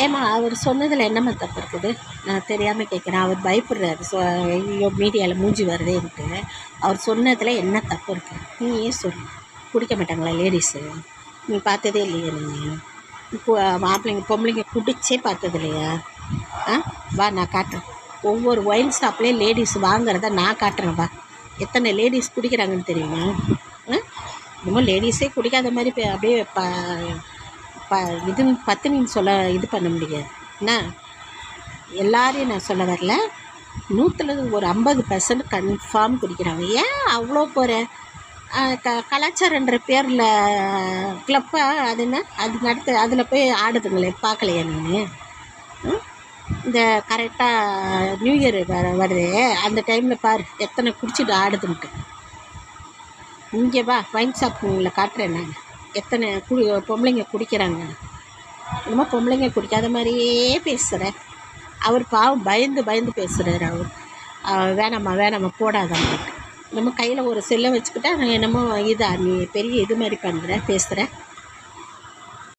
ஏம்மா அவர் சொன்னதில் என்னம்மா தப்பு இருக்குது? நான் தெரியாமல் கேட்குறேன். அவர் பயப்படுறாரு. ஐயோ மீடியாவில் மூஞ்சி வருதேன்ட்டு. அவர் சொன்னதில் என்ன தப்பு இருக்குது? நீ ஏன் சொல்லு. குடிக்க மாட்டாங்களா லேடிஸு? நீ பார்த்ததே இல்லையா? நீங்கள் மாப்பிள்ளைங்க பொம்பளைங்க குடிச்சே பார்த்தது இல்லையா? வா நான் காட்டுறேன். ஒவ்வொரு ஒயின் ஷாப்லேயும் லேடிஸ் வாங்குறத நான் காட்டுறேன். வா, எத்தனை லேடிஸ் குடிக்கிறாங்கன்னு தெரியுமா? இன்னமும் லேடிஸே குடிக்காத மாதிரி அப்படியே இதுன்னு பத்தினின்னு சொல்ல இது பண்ண முடியாது. என்ன எல்லாரையும் நான் சொல்ல வரல. 100ல் ஒரு 50% கன்ஃபார்ம் குடிக்கிறாங்க. ஏன் அவ்வளோ போகிற கலாச்சாரன்ற பேரில் கிளப்பாக அது என்ன அது நடத்து அதில் போய் ஆடுதுங்களே பார்க்கலையா நீங்கள்? இந்த கரெக்டாக நியூ இயர் வருது அந்த டைமில் பாரு எத்தனை குடிச்சிட்டு ஆடுதுன்ட்டு. இங்கே வா ஒயின் ஷாப் உங்களை காட்டுறேன் நான் எத்தனை பொம்பளைங்க குடிக்கிறாங்க. என்னமோ பொம்பளைங்க குடிக்காத மாதிரியே பேசுகிறேன். அவர் பாவம் பயந்து பேசுகிறார். அவர் வேணாம்மா போடாதம்மா. நம்ம கையில் ஒரு செல்லை வச்சுக்கிட்டா என்னமோ இதா நீ பெரிய இது மாதிரி பண்ணுற பேசுகிற.